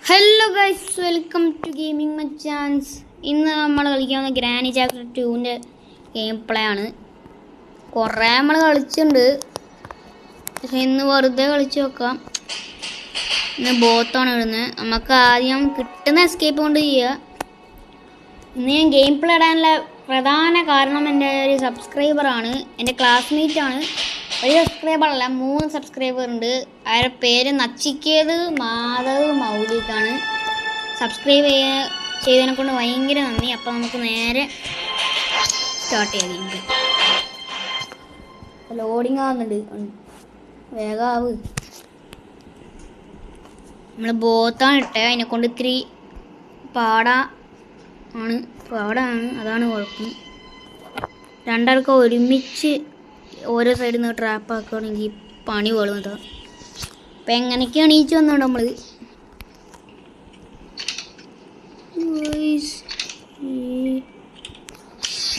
Hello guys, welcome to gaming മച്ചാൻസ്. ഇന്ന് നമ്മൾ കളിക്കാവുന്ന ഗ്രാനി ചാപ്റ്റർ 2ൻ്റെ ഗെയിം പ്ലേ ആണ്. കുറേ നമ്മൾ കളിച്ചിട്ടുണ്ട്, പക്ഷെ ഇന്ന് വെറുതെ കളിച്ച് നോക്കാം. ഇന്ന് ബോത്താണ് ഇടുന്നത്. നമുക്ക് ആദ്യം കിട്ടുന്ന എസ്കേപ്പ് കൊണ്ട് ചെയ്യുക. ഇന്ന് ഞാൻ ഗെയിം പ്ലേ ഇടാനുള്ള പ്രധാന കാരണം എൻ്റെ ഒരു സബ്സ്ക്രൈബറാണ്, എൻ്റെ ക്ലാസ്മേറ്റാണ്. ഒരു സബ്സ്ക്രൈബറല്ല, 3 സബ്സ്ക്രൈബർ ഉണ്ട്. അവരുടെ പേര് നച്ചിക്കേത് മാധവ് മൗലിക്കാണ്. സബ്സ്ക്രൈബ് ചെയ്തതിനെ കൊണ്ട് ഭയങ്കര നന്ദി. അപ്പോൾ നമുക്ക് നേരെ സ്റ്റാർട്ട് ചെയ്യാം. ലോഡിങ് ആവുന്നുണ്ട്, വേഗമാവ്. നമ്മൾ ബോത്താണ് ഇട്ടത്, അതിനെക്കൊണ്ട് ഇത്തിരി പാടാണ്. അതാണ് കുഴപ്പം. രണ്ടാൾക്കും ഒരുമിച്ച് ഓരോ സൈഡിൽ നിന്ന് ട്രാപ്പ് ആക്കുകയാണെങ്കിൽ പണി വേളുന്നതാ. അപ്പം എങ്ങനെയൊക്കെ എണീച്ച് വന്നോണ്ട് നമ്മൾ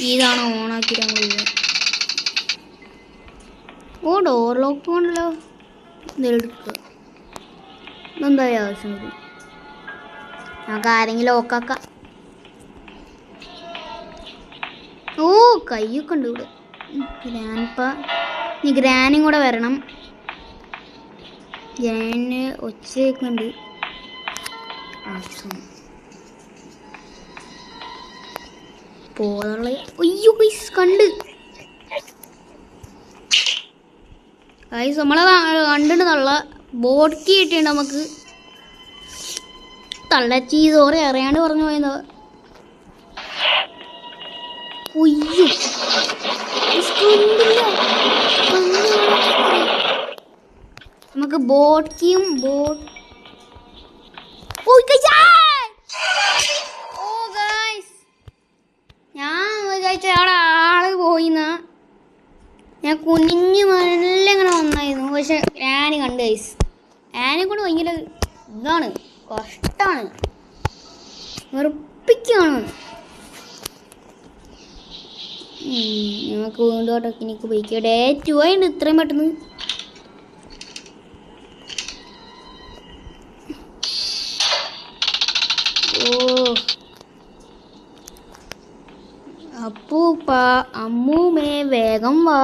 ഇതാണ് ഓണാക്കിയിട്ട് നമ്മൾ ഡോർ ലോക്ക് കൊണ്ടല്ലോ. ഇതെടുക്കുക, ഇതെന്തായാലും ആവശ്യം വരും. നമുക്ക് ആരെങ്കിലും ലോക്കാക്കാം. കയ്യൊക്കെ ഉണ്ട് ഇവിടെ. ഇനി ഗ്രാനും കൂടെ വരണം. ഗ്രാന് ഒച്ച കേൾക്കുന്നുണ്ട്. പോലുള്ള അയ്യോ ഗൈസ് കണ്ട് ഗൈസ് നമ്മളെ കണ്ടിട്ട് തള്ള ബോഡ്ക്കി കിട്ടിയുണ്ട് നമുക്ക്. തള്ളച്ചി സോറി അറിയാണ്ട് പറഞ്ഞു പോയതാ. ഒയ്യോ നമുക്ക് ബോട്ട്ക്കിയും ഞാൻ വിചാരിച്ച അവിടെ ആള് പോയിന്നാ. ഞാൻ കുനിഞ്ഞ് നല്ല ഇങ്ങനെ വന്നായിരുന്നു, പക്ഷെ ആനി കണ്ട് ഗൈസ്. ആനെ കൊണ്ട് ഭയങ്കര ഇതാണ്, കഷ്ടാണ്, വെറുപ്പിക്കാണ്. ഞങ്ങൾക്ക് വീണ്ടും ആ ടെക്നിക്ക് ഉപയോഗിക്കുക. ഡേ 2 ആയിട്ട് ഇത്രയും പെട്ടെന്ന്. അമ്മൂമ്മേ വേഗം വാ,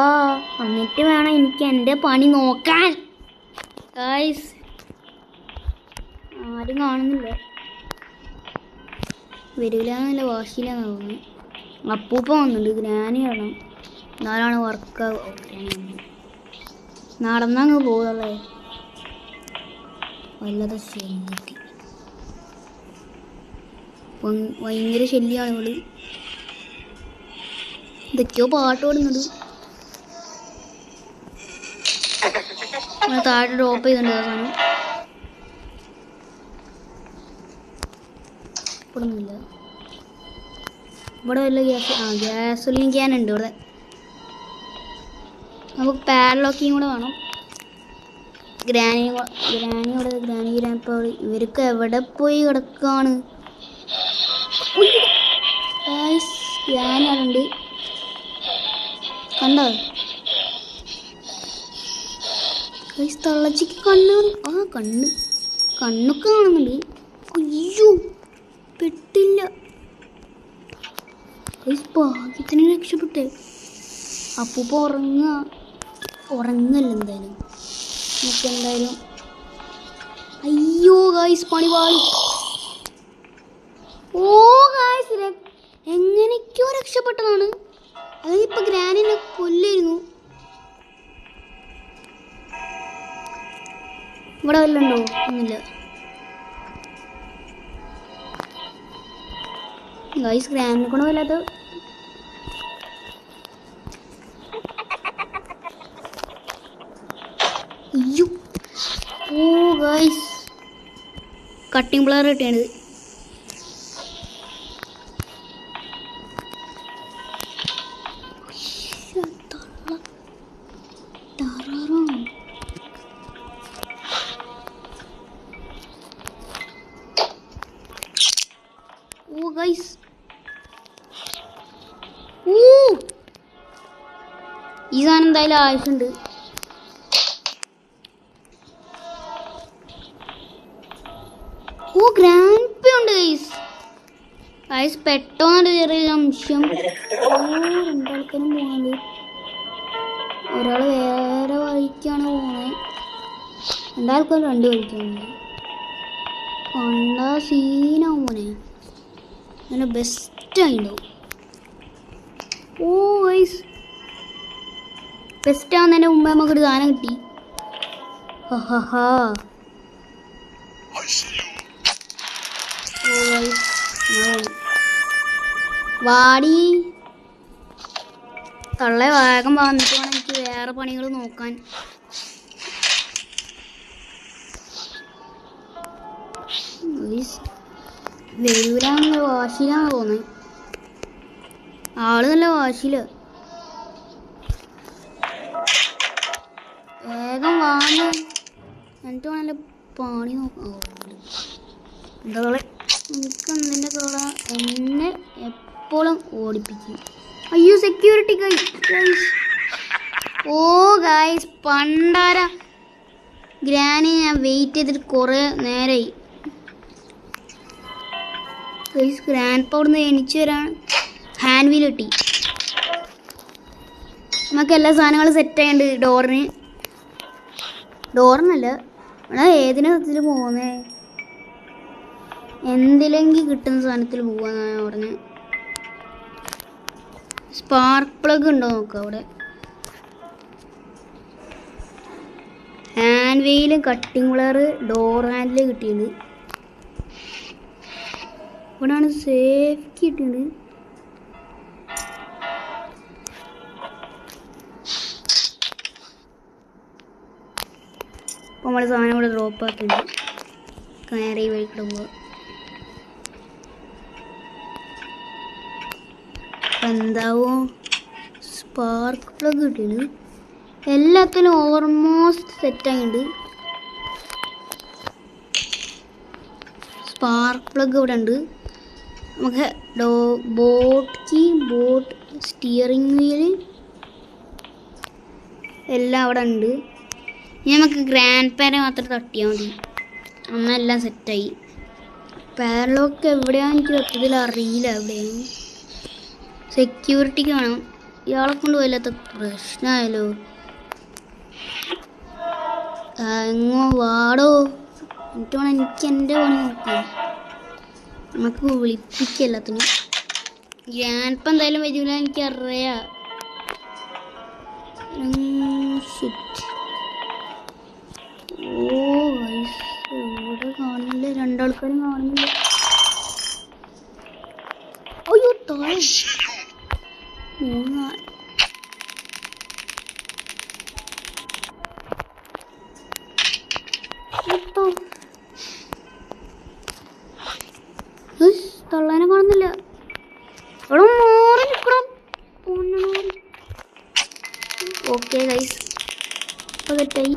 എന്നിട്ട് വേണം എനിക്ക് എൻ്റെ പണി നോക്കാൻ. ഗൈസ് ആരും കാണുന്നില്ല, വരില്ലാന്നല്ല വാശിയിലാന്ന് തോന്നുന്നു. അപ്പൂപ്പ വന്നിട്ടുണ്ട്, ഗ്രാനി കാണാം. എന്നാലാണ് വർക്ക് നടന്നങ്ങ് പോകുള്ളേ. വല്ലാതെ ശല്യത്തി ഭയങ്കര ശല്യമാണ് ഇവള്. ഇതൊക്കെയോ പാട്ട് പാടുന്നത്. താഴെ ഡ്രോപ്പ് ചെയ്തിട്ടുണ്ട് ആ സാധനം. ഇവിടൊന്നുമില്ല. ഇവിടെ വല്ല ഗ്യാസോലിൻ ക്യാൻ ഉണ്ട് ഇവിടെ. നമുക്ക് പാഡ്ലോക്കിയും കൂടെ വേണം. ഗ്രാനി ഇവർക്ക് എവിടെ പോയി കിടക്കാണ്. ഗ്രാനി അവിടെ ഉണ്ട്, കണ്ടോ? തള്ളച്ചിക്ക് കണ്ണ് കണ്ണൊക്കെ കാണുന്നുണ്ട്. അയ്യോ പെട്ടില്ല, ഭാഗ്യത്തിന് രക്ഷപ്പെട്ടെ. അപ്പൂപ്പ ഉറങ്ങല്ല എന്തായാലും. നമുക്ക് എന്തായാലും അയ്യോ ഗായ്സ് പണി പാളി. ഗായ്സ് എങ്ങനെയൊക്കെയോ രക്ഷപ്പെട്ടതാണ്. അതിപ്പോ ഗ്രാനിനെ കൊല്ലായിരുന്നു. ഇവിടെ വല്ലണ്ടോ? ഒന്നുമില്ല ഗൈസ്. ഗ്രാനിനെ കൊണ്ട് വല്ലാത്ത അയ്യോ. ഗൈസ് കട്ടിംഗ് പ്ലെയർ കിട്ടിയത്. ഗൈസ് ഈ സാധനം എന്തായാലും ആവശ്യമുണ്ട്. ഓ ഗ്രാൻഡ് ഉണ്ട് ഗൈസ്. ഗൈസ് പെട്ടെന്നൊരു ചെറിയ അംശം. രണ്ടാൾക്കാരും പോകുന്നത്. ഒരാൾ വേറെ വഴിക്കാണ് പോകുന്നത്. രണ്ടാൾക്കാരും രണ്ട് വഴിക്കാണ്. കണ്ടാ സീനാവും മോനെ. അങ്ങനെ ബെസ്റ്റായിട്ടുണ്ടാവും. ഓ ഗൈസ് ബെസ്റ്റ് ആവുന്നതിൻ്റെ മുമ്പ് നമുക്കൊരു സാധനം കിട്ടി. ഹാ വാടി തള്ളെ വേഗം വന്നിട്ട് വേണം എനിക്ക് വേറെ പണികൾ നോക്കാൻ. വെരൂരാന്നുള്ള വാശിയിലാണ് തോന്നുന്നത്. ആള് നല്ല വാശിയില. വേഗം വാങ്ങ എന്നിട്ട് നല്ല പണി നോക്കാം. എന്താ എനിക്ക് എന്തിൻ്റെ കള എന്നെ എപ്പോഴും ഓടിപ്പിക്കും. അയ്യോ സെക്യൂരിറ്റി ഗൈസ്. ഓ ഗൈസ് പണ്ടാര ഗ്രാനി ഞാൻ വെയിറ്റ് ചെയ്തിട്ട് കുറേ നേരമായി. ഗൈസ് ഗ്രാൻഡ് പൗർന്ന് എണിച്ചു വരാൻ ഹാൻഡ് വീൽ കിട്ടി. നമുക്ക് എല്ലാ സാധനങ്ങളും സെറ്റ് ആയിട്ടുണ്ട്. ഡോറിനല്ല എടാ ഏതിനെ സത്യത്തിൽ പോകുന്നേ. എന്തിലെങ്കിൽ കിട്ടുന്ന സാധനത്തിൽ പോവാന്നാണ് ഞാൻ പറഞ്ഞത്. സ്പാർക്ക് പ്ലഗ് ഉണ്ടോ നോക്കാം അവിടെ. ഹാൻഡ് വീലും കട്ടിങ് പ്ലെയർ ഡോർ ഹാൻഡിൽ കിട്ടിയിട്ടുണ്ട്. ഇവിടെയാണ് സേഫ് കിട്ടിയിട്ടുണ്ട്. അപ്പോൾ നമ്മൾ സാധനം ഇവിടെ ഡ്രോപ്പ് ആക്കിയിട്ടുണ്ട്. നേരെ ഈ വഴിക്കൂടെ പോവുക. എന്താവും സ്പാർക്ക് പ്ലഗ് കിട്ടിയിട്ടുണ്ട്. എല്ലാത്തിനും ഓൾമോസ്റ്റ് സെറ്റായിട്ടുണ്ട്. സ്പാർക്ക് പ്ലഗ് ഇവിടെ ഉണ്ട്. നമുക്ക് ബോട്ട് സ്റ്റിയറിംഗ് വീല് എല്ലാം അവിടെ ഉണ്ട്. ഇനി നമുക്ക് ഗ്രാൻഡ് പാരെ മാത്രം തട്ടിയാൽ മതി. അന്നെല്ലാം സെറ്റായി. പാരലോക്ക് എവിടെയാണ് എനിക്ക് സത്യത്തിൽ അറിയില്ല. എവിടെയാണ് സെക്യൂരിറ്റിക്ക് വേണം. ഇയാളെ കൊണ്ട് വല്ലാത്ത പ്രശ്നമായല്ലോ. എങ്ങോ വാടോ എന്നിട്ട് വേണം എനിക്ക് എൻ്റെ പണി നോക്കാം. നമുക്ക് വിളിപ്പിക്കുക എല്ലാത്തിനും. ഞാനിപ്പോൾ എന്തായാലും വരില്ല എനിക്കറിയാം. ഓ ഇവിടെ കാണുന്നില്ല. രണ്ടാൾക്കാരും കാണുന്നില്ല. അയ്യോ താഴെ തള്ളാനെ കാണുന്നില്ല. അവിടെ മാറി നിൽക്കണം. ഓക്കെ ഗൈസ് ഇപ്പൊ കെട്ടായി.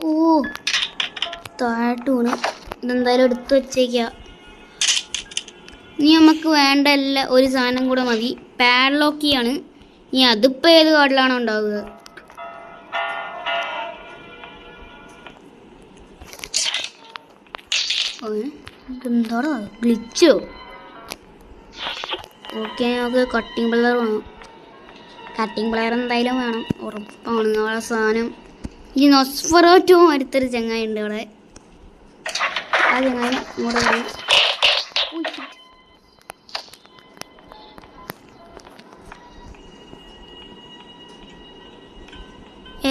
ഓ താഴോട്ട് വീണ്. ഇതെന്തായാലും എടുത്ത് വെച്ചേക്കാം. ഇനി നമുക്ക് വേണ്ട ഒരു സാധനം കൂടെ മതി. പാഡ്ലോക്കിയാണ്. ഇനി അതിപ്പോൾ ഏത് കാർഡിലാണോ ഉണ്ടാവുക. എന്താടാ ഗ്ലിച്ചോ. ഓക്കെ നമുക്ക് കട്ടിങ് പ്ലെയർ വേണം. കട്ടിങ് പ്ലെയർ എന്തായാലും വേണം, ഉറപ്പാണ്. അവിടെ സാധനം ഈ നൊസ്ഫെറാറ്റോ അടുത്തൊരു ചങ്ങായി ഉണ്ട് അവിടെ. ആ ചങ്ങായി ഇങ്ങോട്ട് വരും.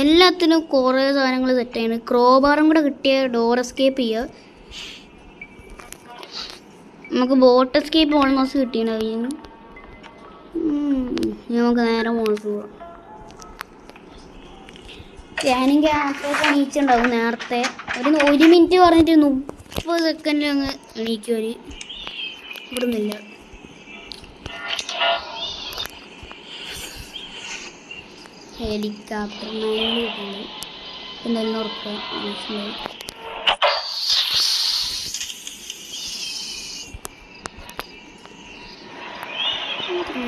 എല്ലാത്തിനും കുറേ സാധനങ്ങൾ സെറ്റാണ്. ക്രോബാറും കൂടെ കിട്ടിയ ഡോർ എസ്കേപ്പ് ചെയ്യുക. നമുക്ക് ബോട്ട് എസ്കേപ്പ് ഓൾമോസ്റ്റ് കിട്ടിയിട്ടുണ്ടാവും. നമുക്ക് നേരെ മുകളിൽ പോവാം. ഞാനെങ്കിൽ അത്രയൊക്കെ എണീച്ചുണ്ടാവും നേരത്തെ. ഒരു മിനിറ്റ് പറഞ്ഞിട്ട് 30 സെക്കൻഡിൽ അങ്ങ് എണീക്കും. ഇവിടെ നിന്നില്ല. ഹെലികോപ്റ്റർ എന്തായാലും ഉറക്കാം.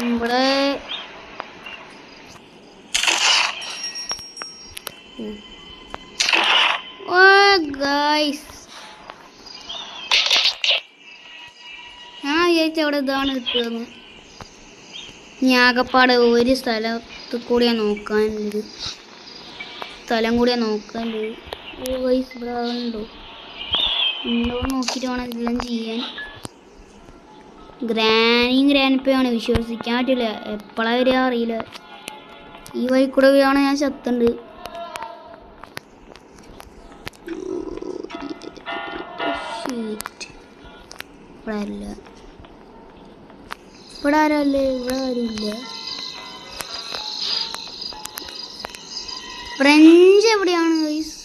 ഇവിടെ ഗൈസ് വിചാരിച്ച അവിടെ ഇതാണ് കിട്ടുകയെന്ന്. ഞാകപ്പാട് ഒരു സ്ഥലത്ത് കൂടിയാ നോക്കാനുണ്ട്. സ്ഥലം കൂടിയാ നോക്കാനുണ്ട്. ഓ ഗൈസ് ഇവിടെ ഉണ്ടോ നോക്കിയിട്ട് വേണം ഇതെല്ലാം ചെയ്യാൻ. ഗ്രാൻഡപ്പയാണ് വിശ്വസിക്കാൻ പറ്റില്ല. എപ്പോഴാ വരിക അറിയില്ല. ഈ വഴി കൂടെ പോയാണ് ഞാൻ ചത്തുണ്ട്. ഇവിടെ ആരില്ല. ഇവിടെ ആരല്ലേ? ഇവിടെ ആരുമില്ല. ഫ്രഞ്ച് എവിടെയാണ് ഗൈസ്?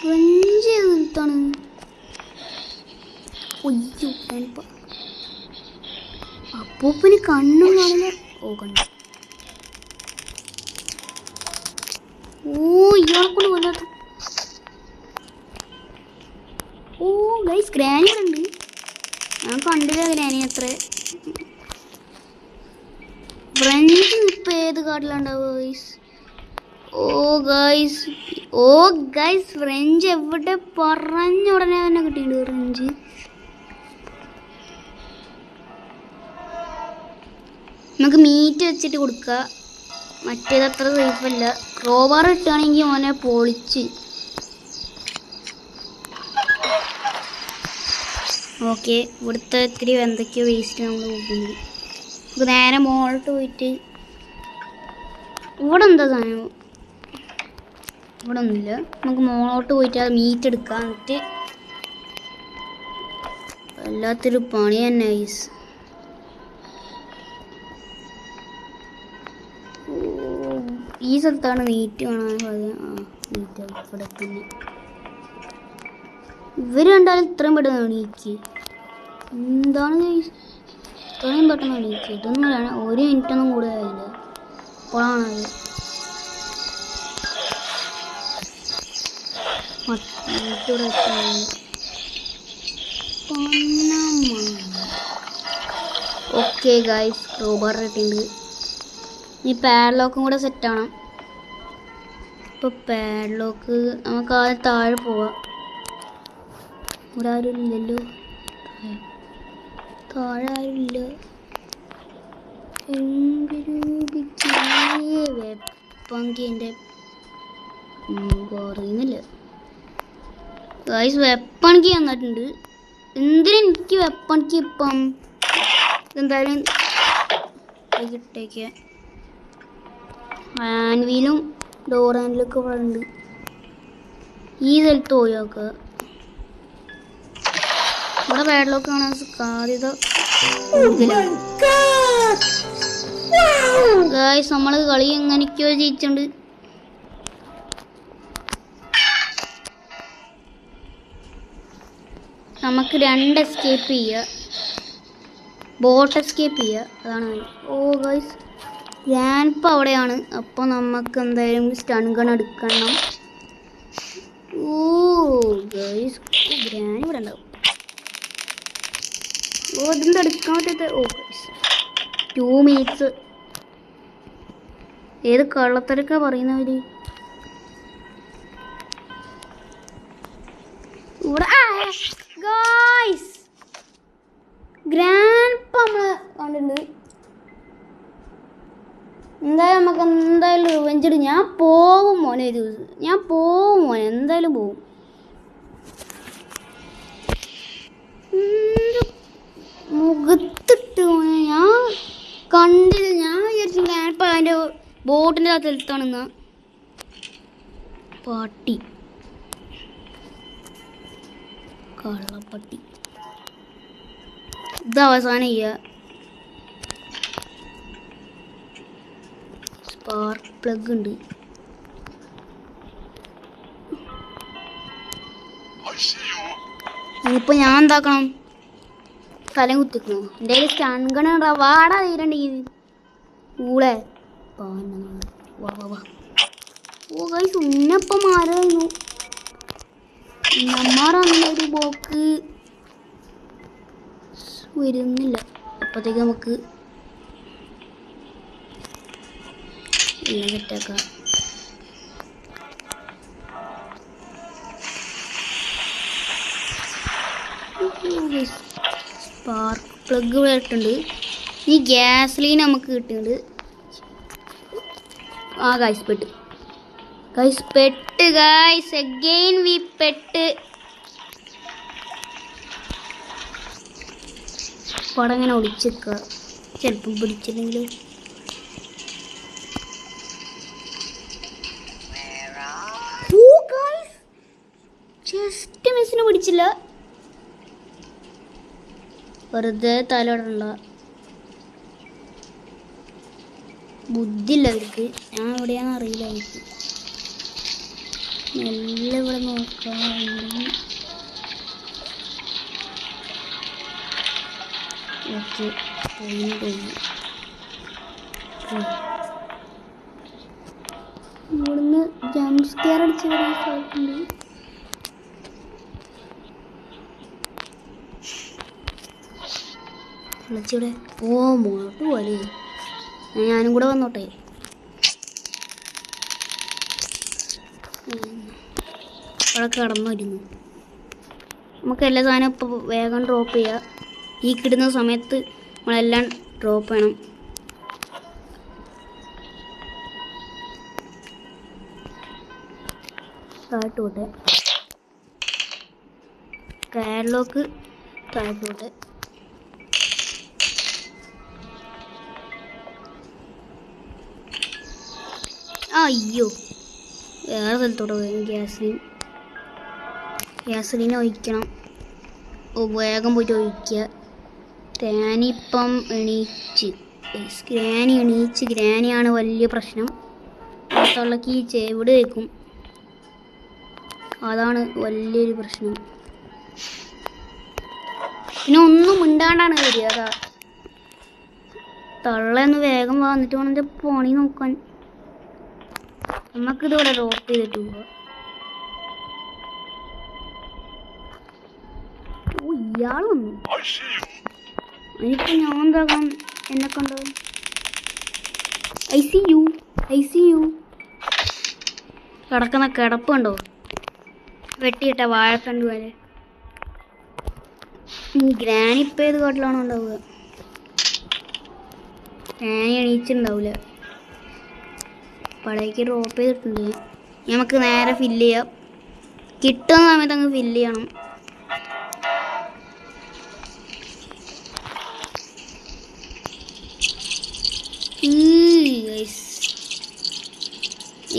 ഫ്രഞ്ച് ഏതാണ്? അപ്പൂപ്പന് കണ്ണും കാണില്ല. ഓ കണ്ണു. ഓ ഇയാളെ കൊണ്ട് വല്ലാത്ത. ഓ ഗൈസ് ഗ്രാനി ഉണ്ട്. ഞാൻ കണ്ടില്ല ഗ്രാനി അത്ര. ഫ്രഞ്ച് ഇപ്പം ഏത് കാട്ടിലുണ്ടാവുക ഗൈസ്? ഓ ഗൈസ് ഫ്രഞ്ച് എവിടെ പറഞ്ഞ ഉടനെ തന്നെ കിട്ടിയിട്ടുണ്ട്. ഫ്രഞ്ച് നമുക്ക് മീറ്റ് വെച്ചിട്ട് കൊടുക്കുക. മറ്റേതത്ര സേഫല്ല. ക്രോബാർ ഇട്ടാണെങ്കിൽ മോനെ പൊളിച്ച്. ഓക്കെ ഇവിടുത്തെ ഇത്തിരി എന്തൊക്കെയോ വേസ്റ്റ് നമ്മൾ നോക്കുന്നത്. നമുക്ക് നേരെ മുകളിലോട്ട് പോയിട്ട് ഇവിടെ എന്താ സാധനം? ഇവിടെ ഒന്നുമില്ല. നമുക്ക് മുകളിലോട്ട് പോയിട്ട് അത് മീറ്റ് എടുക്കാം. എന്നിട്ട് വല്ലാത്തൊരു പണി തന്നെ ഗൈസ്. ഈ സ്ഥലത്താണ് മീറ്റ് കാണാൻ സാധ്യത. മീറ്റ് ഇവിടെ തന്നെ. ഇവർ കണ്ടാലും ഇത്രയും പെട്ടെന്ന് എണീക്ക്. എന്താണ് ഗൈസ് ഇത്രയും പെട്ടെന്ന് എണീക്ക്? ഇതൊന്നും ഒരു മിനിറ്റൊന്നും കൂടെ ആയില്ല. അപ്പോഴാണത് ഓക്കെ ഗൈസ് ക്രോബാർ ഇട്ടുണ്ട്. ഈ പാഡ്ലോക്കും കൂടെ സെറ്റാണ്. ഇപ്പോൾ പാഡ്ലോക്ക് നമുക്ക് ആദ്യം താഴെ പോവാം. ഇവിടെ ആരും ഇല്ലല്ലോ. താഴെ ആരുമില്ല. വെപ്പങ്കി എൻ്റെ കുറയുന്നില്ല ഗൈസ്. വെപ്പണിക്ക് തന്നിട്ടുണ്ട്. എന്തിനെനിക്ക് വെപ്പണിക്ക് ഇപ്പം? എന്തായാലും കിട്ടേക്ക്. ആൻവിയിലും ഡോർ ഹാൻഡിലൊക്കെ ഇവിടെ ഉണ്ട്. ഈ സ്ഥലത്ത് പോയി നോക്കുക. ഇവിടെ പാഡ്ലോക്ക് കാണാൻ സാധ്യത കൂടുതലാണ്. ഗൈസ് നമ്മൾ കളി എങ്ങനെയൊക്കെയോ ജയിച്ചിട്ടുണ്ട്. നമുക്ക് 2 എസ്കേപ്പ് ചെയ്യുക. ബോട്ട് എസ്കേപ്പ് ചെയ്യുക. അതാണ്. ഓ ഗൈസ് ഗ്രാൻഡ്പ അവിടെയാണ്. അപ്പോൾ നമുക്ക് എന്തായാലും സ്റ്റൺ ഗൺ എടുക്കണം. ഓ ഗൈസ് ഗ്രാൻഡ് ഇവിടെ ഉണ്ടാവും. ഓ ഇതെന്താ എടുക്കാൻ പറ്റാത്ത? ഓ ഗൈസ് 2 മിനിറ്റ്സ്. ഏത് കള്ളത്തരക്കാ പറയുന്നവര്? ഇവിടെ ഗൈസ് ഗ്രാൻഡ്പ നമ്മള് കണ്ടിട്ടുണ്ട്. എന്തായാലും നമുക്ക് എന്തായാലും റിവെഞ്ച് എടുക്കും. ഞാൻ പോവും മോനെ. ഒരു ദിവസം ഞാൻ പോവും മോനെ. എന്തായാലും പോവും. മുഖത്തിട്ട് മോനെ ഞാൻ കണ്ടില്ല. ഞാൻ വിചാരിച്ചു ഗ്രാൻഡ്പ അതിൻ്റെ ബോട്ടിൻ്റെ ആ സ്ഥലത്താണെന്നാ. പട്ടി കള്ളപ്പട്ടി. ഇത് അവസാനം ചെയ്യുക. സ്പാർക്ക് പ്ലഗ് ഉണ്ട്. ഇനിയിപ്പോൾ ഞാൻ എന്താക്കണം? തലം കുത്തിക്കണോ? എൻ്റെ കയ്യിൽ സ്റ്റൺ ഗൺ ഉണ്ടാ. വാടാ തീരണ്ടെങ്കിൽ ഊളെ വാ വാ വാ. ഓ ഗൈസ് ഉന്നപ്പം മാറായിരുന്നു. നമ്മാറൊരു ബോക്ക് വരുന്നില്ല. അപ്പോഴത്തേക്ക് നമുക്ക് എല്ലാം സെറ്റാക്കാം. സ്പാർക്ക് പ്ലഗ് ഇവിടെ ഇട്ടുണ്ട്. ഈ ഗ്യാസ് ലൈൻ നമുക്ക് കിട്ടുന്നുണ്ട്. ആ ഗൈസ് പെട്ട് ഗൈസ് അഗൈൻ വി പെട്ട്. പടം ഇങ്ങനെ ഒളിച്ചേക്കുക, ചിലപ്പം പിടിച്ചില്ലെങ്കിൽ. ജസ്റ്റ് മിസ്സിന് പിടിച്ചില്ല. വെറുതെ തലയിടണ്ട, ബുദ്ധിയില്ല അവർക്ക്. ഞാൻ എവിടെയാണെന്ന് അറിയില്ല എനിക്ക്. നല്ല ഇവിടെ നോക്കാം. ഓക്കെ, ഇവിടുന്ന് ജംപ് സ്കെയർ അടിച്ച് വരാൻ സാധിക്കുന്നുണ്ട്. ിവിടെ മോട്ട് പോലെ. ഞാനും കൂടെ വന്നോട്ടെ. അവിടെ കിടന്നു വരുന്നു. നമുക്ക് എല്ലാ സാധനവും ഇപ്പോൾ വേഗം ഡ്രോപ്പ് ചെയ്യുക. ഈ കിടുന്ന സമയത്ത് നമ്മളെല്ലാം ഡ്രോപ്പ് ചെയ്യണം. താഴോട്ട് കാരലോക്ക് താഴോട്ട്. അയ്യോ, വേറെ സ്ഥലത്തോട്ട് പോയി. ഗ്യാസലിനെ ഒഴിക്കണം. വേഗം പോയിട്ട് ഒഴിക്കുക. ഗ്രാനി ഇപ്പം എണീച്ച്. ഗ്രാനിയാണ് വലിയ പ്രശ്നം. തൊള്ളക്ക് ഈ ചെവിട് വെക്കും, അതാണ് വലിയൊരു പ്രശ്നം. പിന്നെ ഒന്നും മിണ്ടാണ്ടാണ് വരിക. അതാ തള്ളയൊന്ന് വേഗം വന്നിട്ട് വേണം എൻ്റെ പണി നോക്കാൻ. നമുക്കിതിവിടെ ഡ്രോപ്പ് ചെയ്തിട്ട് പോവാം. ഓ, ഇയാൾ വന്നു. അതിനിപ്പോൾ ഞാൻ എന്താകാം? എന്നെ കണ്ടാവും. ഐ സി യു കിടക്കുന്ന കിടപ്പുണ്ടോ? വെട്ടിയിട്ട വാഴക്കണ്ട് വരെ. ഗ്രാനി ഇപ്പം ഏത് കാട്ടിലാണോ ഉണ്ടാവുക? ഗ്രാനി എണീച്ചിട്ടുണ്ടാവില്ല. പടയ്ക്ക് ഡ്രോപ്പ് ചെയ്തിട്ടുണ്ട്. നമുക്ക് നേരെ ഫില്ല് ചെയ്യാം. കിട്ടുന്ന സമയത്ത് അങ്ങ് ഫില്ല് ചെയ്യണം.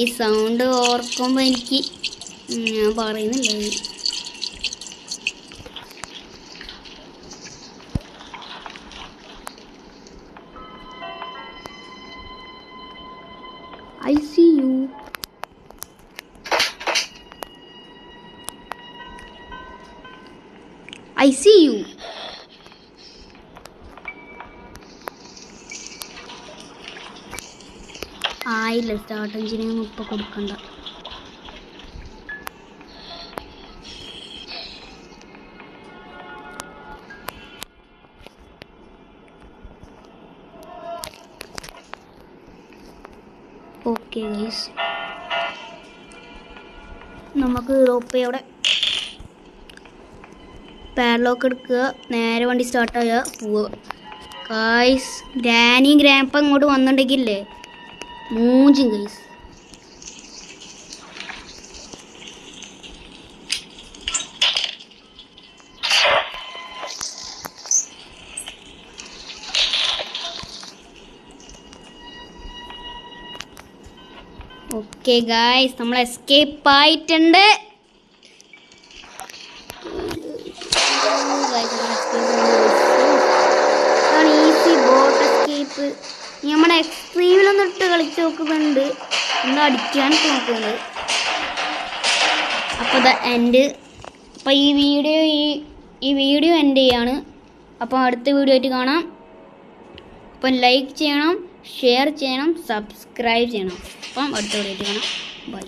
ഈ സൗണ്ട് ഓർക്കുമ്പോൾ എനിക്ക് ഞാൻ പറയുന്നില്ല. I see you. ആയില്ല, സ്റ്റാർട്ട് എഞ്ചിനൊന്നും ഇപ്പം കൊടുക്കണ്ട. ഓക്കെ ഗൈസ്, നമുക്ക് റോപ്പയോടെ പാഡ്ലോക്ക് എടുക്കുക, നേരെ വണ്ടി സ്റ്റാർട്ടാകുക, പോവുക. ഗൈസ്, ഗ്രാനിയും ഗ്രാൻഡ്പ ഇങ്ങോട്ട് വന്നിട്ടുണ്ടെങ്കിലേ മൂഞ്ചും ഗൈസ്. ഓക്കെ ഗൈസ്, നമ്മൾ എസ്കേപ്പ് ആയിട്ടുണ്ട്. Easy boat escape. നമ്മുടെ എക്സ്ട്രീമിലൊന്നും ഇട്ട് കളിച്ച് നോക്കുന്നുണ്ട്, ഒന്ന് അടിക്കാനൊക്കെ നോക്കുന്നത്. അപ്പോൾ എൻഡ്. അപ്പോൾ ഈ വീഡിയോ എൻഡ് ചെയ്യാണ്. അപ്പോൾ അടുത്ത വീഡിയോ ആയിട്ട് കാണാം. അപ്പം ലൈക്ക് ചെയ്യണം, ഷെയർ ചെയ്യണം, സബ്സ്ക്രൈബ് ചെയ്യണം. അപ്പം അടുത്ത വീഡിയോ ആയിട്ട് കാണാം. ബൈ.